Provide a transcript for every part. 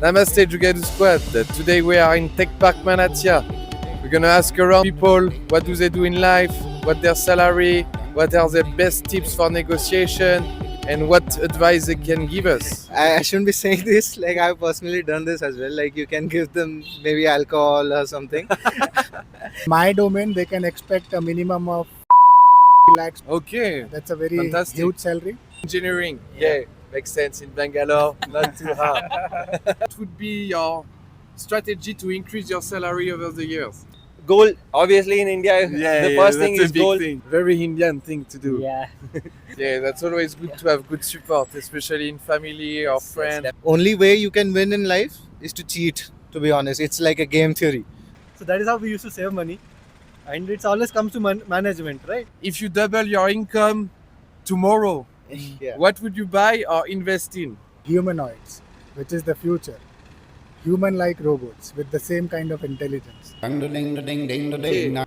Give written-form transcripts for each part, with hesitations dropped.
Namaste, Jugaads Squad. Today we are in Tech Park Manyata. We're gonna ask around people what do they do in life, what their salary, what are their best tips for negotiation, and what advice they can give us. I shouldn't be saying this. Like, I've personally done this as well. Like, you can give them maybe alcohol or something. My domain, they can expect a minimum of lakhs. Okay, That's a very fantastic. huge salary. Engineering, yeah, makes sense in Bangalore, not too hard. What would be your strategy to increase your salary over the years? Goal, obviously in India, the first thing that's is a big goal. thing. Very Indian thing to do. Yeah. Yeah, that's always good to have good support, especially in family or friends. Only way you can win in life is to cheat, to be honest. It's like a game theory. So that is how we used to save money, and it's always comes to management, right? If you double your income tomorrow, Yeah. what would you buy or invest in? Humanoids, which is the future. Human-like robots with the same kind of intelligence. Okay.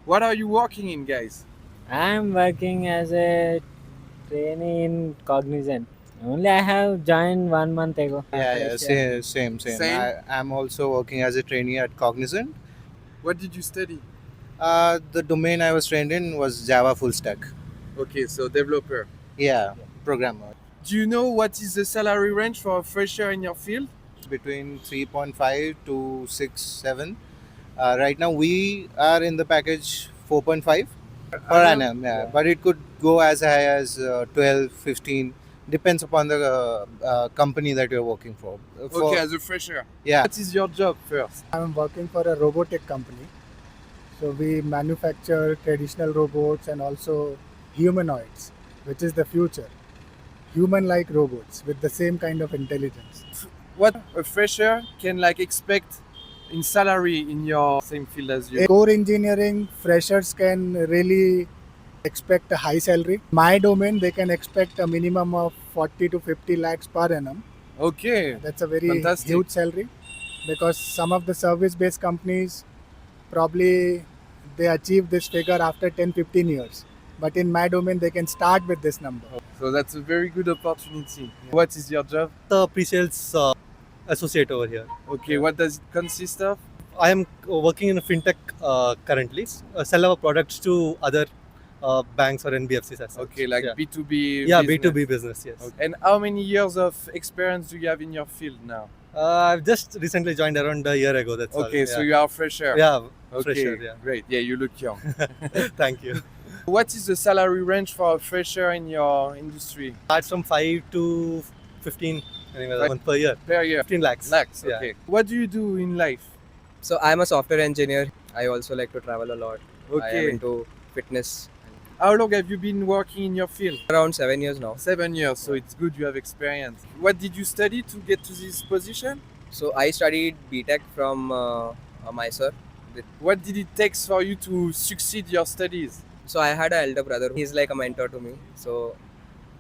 What are you working in, guys? I'm working as a trainee in Cognizant. Only I have joined 1 month ago. Yeah, same. Same? I'm also working as a trainee at Cognizant. What did you study? The domain I was trained in was Java full stack. Okay, so developer. Yeah, programmer. Do you know what is the salary range for a fresher in your field? Between 3.5 to 6, 7. Right now we are in the package 4.5 per annum. Yeah, but it could go as high as 12, 15. Depends upon the company that you're working for. Okay, as a fresher. Yeah. What is your job first? I'm working for a robotic company. So we manufacture traditional robots and also humanoids, which is the future. Human-like robots with the same kind of intelligence. What a fresher can expect in salary in your same field as you? In core engineering, freshers can really expect a high salary. My domain, they can expect a minimum of 40 to 50 lakhs per annum. Okay. That's a very Fantastic. huge salary because some of the service-based companies probably they achieve this figure after 10-15 years. But in my domain, they can start with this number. So that's a very good opportunity. What is your job? The pre-sales associate over here. Okay, what does it consist of? I am working in a fintech currently. Sell our products to other banks or NBFCs as such. Okay, like yeah. B2B Yeah, business. B2B business, yes. Okay. And how many years of experience do you have in your field now? I've just recently joined around a year ago. That's all. Okay, so Yeah. you are fresher. Yeah, Okay, fresher, yeah. great. Yeah, you look young. Thank you. What is the salary range for a fresher in your industry? Starts from 5 to 15 anyway, per year. Per year? 15 lakhs. Lakhs, Yeah. okay. What do you do in life? So I'm a software engineer. I also like to travel a lot. I am Okay. into fitness. How long have you been working in your field? Around 7 years now. 7 years, so it's good you have experience. What did you study to get to this position? So I studied BTech from Mysore. What did it take for you to succeed your studies? So I had an elder brother. He's like a mentor to me. So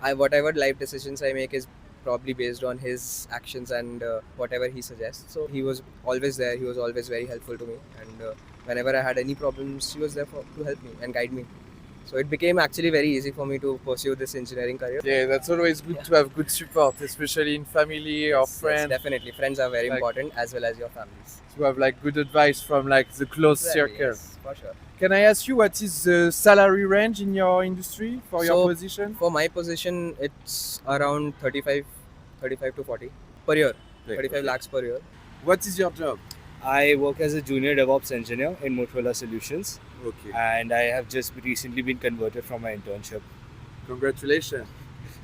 whatever life decisions I make is probably based on his actions and whatever he suggests. So he was always there. He was always very helpful to me. And whenever I had any problems, he was there to help me and guide me. So it became actually very easy for me to pursue this engineering career. Yeah, that's always good to have good support, especially in family or Yes, friends. definitely. Friends are very Like- important as well as your families. To have good advice from the close circle. Yes, for sure. Can I ask you what is the salary range in your industry for your So- position? For my position, it's around 35 to 40 per year. 35 lakhs per year. What is your job? I work as a junior DevOps engineer in Motorola Solutions, Okay. and I have just recently been converted from my internship. Congratulations.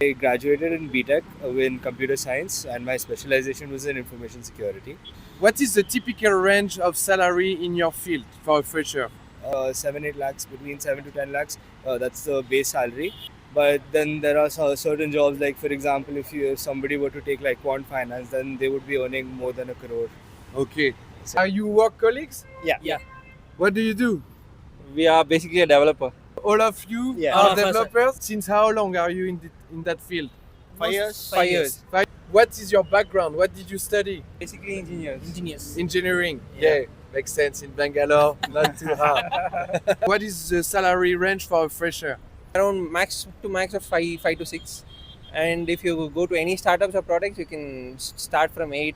I graduated in BTech in computer science, and my specialization was in information security. What is the typical range of salary in your field for a fresher? 7-8 lakhs, between 7 to 10 lakhs, that's the base salary. But then there are certain jobs, like for example, if somebody were to take like quant finance, then they would be earning more than 1 crore. Okay. Are you work colleagues? Yeah. What do you do? We are basically a developer. All of you Yeah. are All of us. developers? Since how long are you in that field? 5 years? 5 years. What is your background? What did you study? Basically engineers. Engineering. Yeah. Makes sense in Bangalore, not too hard. What is the salary range for a fresher? Around max of 5 to 6. And if you go to any startups or products, you can start from 8,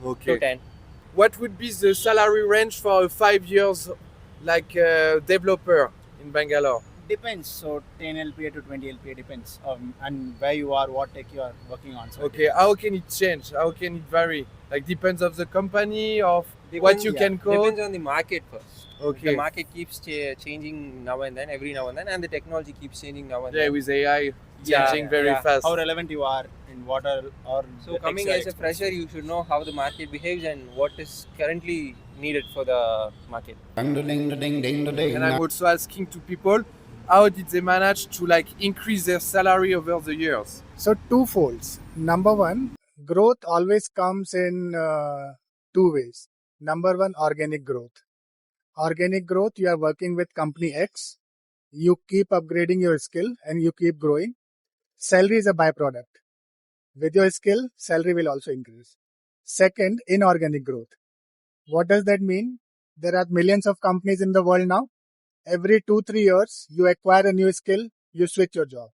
Okay. to 10. What would be the salary range for a 5 years like developer in Bangalore? Depends. So 10 LPA to 20 LPA depends on where you are, what tech you are working on. So Okay, how can it change? How can it vary? Like depends of the company, of what you can code? Depends on the market first. Okay. The market keeps changing now and then, every now and then, and the technology keeps changing now and Yeah, then. with AI Yeah, changing very fast. how relevant you are in what are or So coming as a fresher, you should know how the market behaves and what is currently needed for the market. And I'm also asking to people, how did they manage to like increase their salary over the years? So two folds. Number one, growth always comes in two ways. Number one, organic growth. Organic growth, you are working with company X, you keep upgrading your skill and you keep growing. Salary is a byproduct. With your skill, salary will also increase. Second, inorganic growth. What does that mean? There are millions of companies in the world now. Every 2-3 years, you acquire a new skill, you switch your job,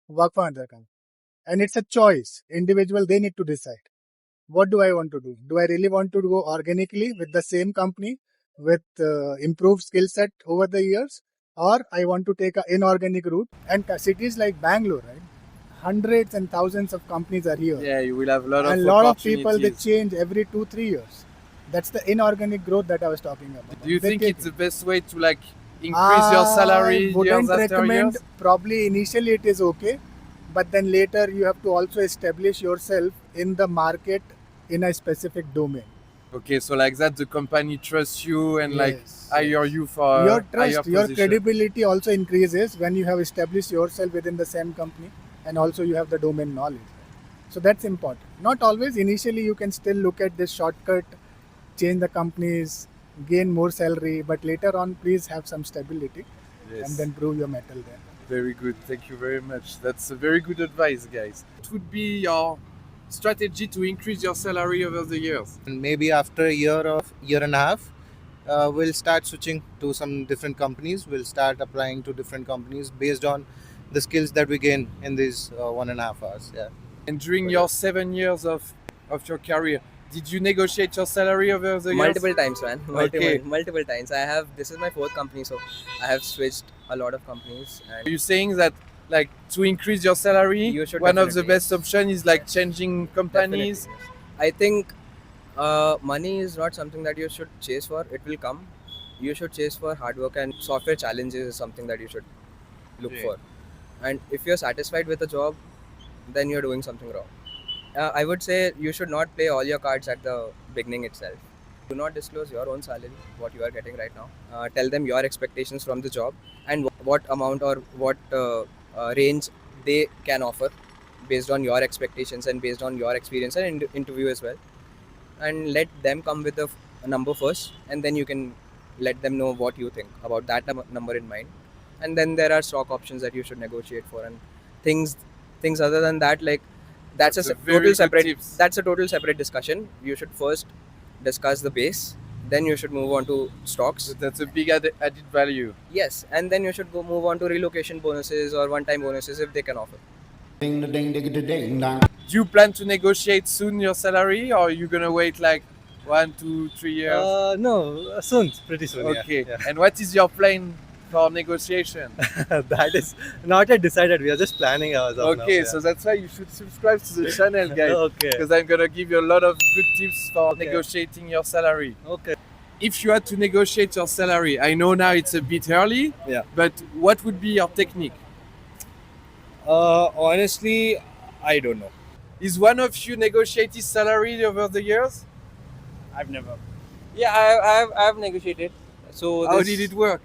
work for another company. And it's a choice. Individual, they need to decide. What do I want to do? Do I really want to go organically with the same company with improved skill set over the years? Or I want to take an inorganic route? And cities like Bangalore, right? Hundreds and thousands of companies are here. Yeah, you will have a lot of And a lot of people, they opportunities. change every 2-3 years. That's the inorganic growth that I was talking about. Do you They think take it's the best way to like increase your salary I years wouldn't after recommend. years? Probably initially it is okay, but then later you have to also establish yourself in the market in a specific domain. Okay, so like that the company trusts you and like Yes, hire yes. you for Your a higher trust, your position. credibility also increases when you have established yourself within the same company and also you have the domain knowledge. So that's important. Not always. Initially, you can still look at this shortcut, change the companies, gain more salary, but later on, please have some stability Yes. and then prove your mettle there. Very good. Thank you very much. That's a very good advice, guys. What would be your strategy to increase your salary over the years? And maybe after a year and a half, we'll start switching to some different companies. We'll start applying to different companies based on the skills that we gain in these 1.5 hours. Yeah. And during your 7 years of your career, did you negotiate your salary over the years? Multiple times, man. Okay. Multiple times. This is my 4th company, so I have switched a lot of companies. And Are you saying that like to increase your salary, You should one of the definitely, best options is like changing companies? definitely, yes. I think money is not something that you should chase for. It will come. You should chase for hard work, and software challenges is something that you should look Right. for. And if you're satisfied with the job, then you're doing something wrong. I would say you should not play all your cards at the beginning itself. Do not disclose your own salary, what you are getting right now. Tell them your expectations from the job and what amount or what range they can offer based on your expectations and based on your experience and interview as well. And let them come with a number first, and then you can let them know what you think about that number in mind. And then there are stock options that you should negotiate for, and things other than that, like that's That's a a very total good separate tips. that's a total separate discussion. You should first discuss the base, then you should move on to stocks. So that's a big added value. Yes, and then you should move on to relocation bonuses or one-time bonuses if they can offer. Do you plan to negotiate soon your salary, or are you gonna wait like 1, 2, 3 years? No, soon, pretty soon. Okay. Yeah. And what is your plan for negotiation? That is not yet decided. We are just planning ours. Okay, so that's why you should subscribe to the channel, guys. Okay. Because I'm gonna give you a lot of good tips for Okay. negotiating your salary. Okay. If you had to negotiate your salary, I know now it's a bit early, Yeah. but what would be your technique? Honestly, I don't know. Is one of you negotiated salary over the years? I've never. Yeah, I've negotiated. So How did it work?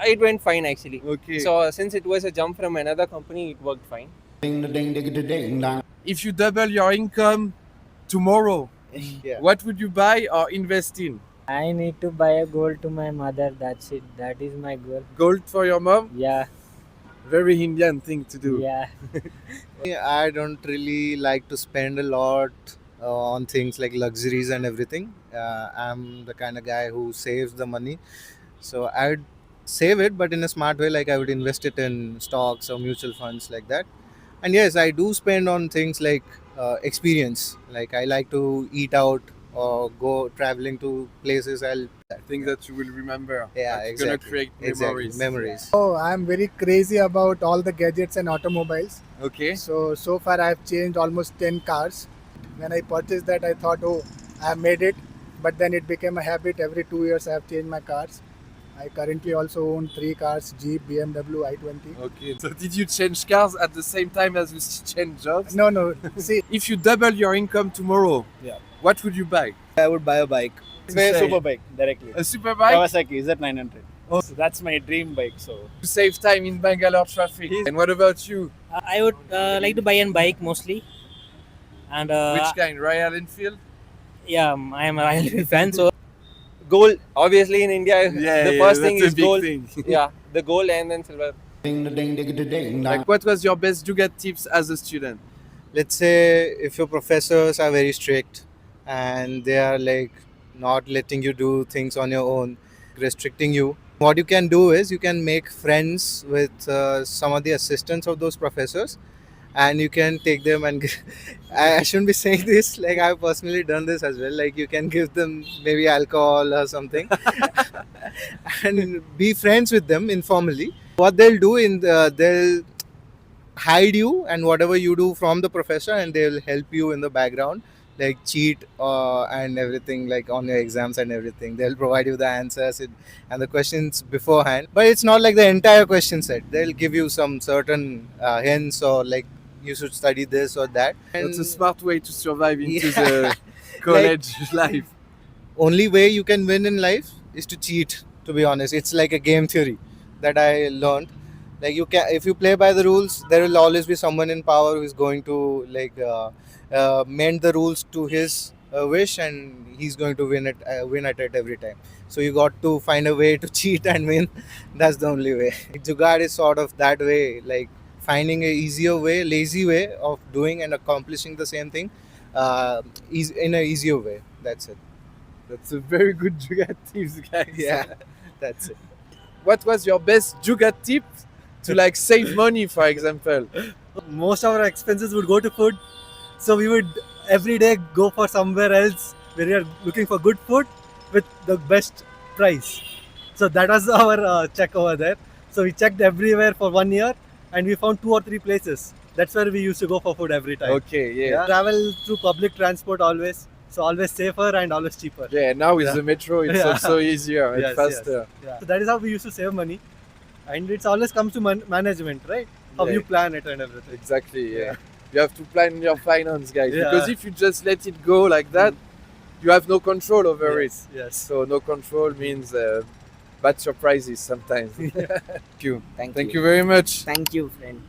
It went fine actually. Okay. So since it was a jump from another company, it worked fine. If you double your income tomorrow, Yeah. what would you buy or invest in? I need to buy a gold to my mother. That's it. That is my goal. Gold for your mom? Yeah, Very Indian thing to do. yeah. I don't really like to spend a lot on things like luxuries and everything. I'm the kind of guy who saves the money. So I would save it, but in a smart way, like I would invest it in stocks or mutual funds like that. And yes, I do spend on things like experience. Like I like to eat out or go traveling to places, I'll Things that you will remember. yeah, That's exactly. gonna create Exactly. memories. Memories. Oh, I'm very crazy about all the gadgets and automobiles. Okay. So far I've changed almost 10 cars. When I purchased that, I thought, oh, I have made it. But then it became a habit. Every 2 years I have changed my cars. I currently also own 3 cars: Jeep, BMW, i20. Okay. So did you change cars at the same time as you change jobs? No. See, If you double your income tomorrow, Yeah. what would you buy? I would buy a bike. Say- Super bike directly. A super bike Kawasaki Z900. Oh. So that's my dream bike. So to save time in Bangalore traffic. And what about you? I would like to buy a bike mostly, and Which kind? Royal Enfield? yeah, I am a Royal Enfield fan. So Gold, obviously in India, the first thing that's a is big gold. thing. Yeah, the gold and then silver. Like, what was your best Jugaad tips as a student? Let's say if your professors are very strict and they are like not letting you do things on your own, restricting you, what you can do is you can make friends with some of the assistants of those professors, and you can take them and I shouldn't be saying this, like I've personally done this as well, like you can give them maybe alcohol or something and be friends with them informally. What they'll do they'll hide you and whatever you do from the professor, and they'll help you in the background, like cheat and everything, like on your exams and everything. They'll provide you the answers and the questions beforehand, but it's not like the entire question set. They'll give you some certain hints, or like you should study this or that. That's a And smart way to survive into Yeah. the college life. only way you can win in life is to cheat, to be honest. It's like a game theory that I learned. Like you can, if you play by the rules, there will always be someone in power who is going to mend the rules to his wish, and he's going to win at it every time. So you got to find a way to cheat and win. That's the only way. Jugaad is sort of that way, like finding a easier way, lazy way of doing and accomplishing the same thing in a easier way. That's it. That's a very good Jugaad tips, guys. Yeah, that's it. What was your best Jugaad tip to like save money, for example? Most of our expenses would go to food, so we would every day go for somewhere else where we are looking for good food with the best price. So that was our check over there. So we checked everywhere for 1 year, and we found 2 or 3 places. That's where we used to go for food every time. Okay, yeah. Travel through public transport always, so always safer and always cheaper. Yeah, now with Yeah. the metro, it's Yeah. also easier and Yes, faster. Yeah. So that is how we used to save money, and it's always comes to management, right? How Yeah. you plan it and everything. Exactly, yeah. Yeah. You have to plan your finance, guys. Yeah. Because if you just let it go like that, you have no control over it. Yes. So no control means bad surprises sometimes. Thank you. thank Thank you very much. Thank you, friend.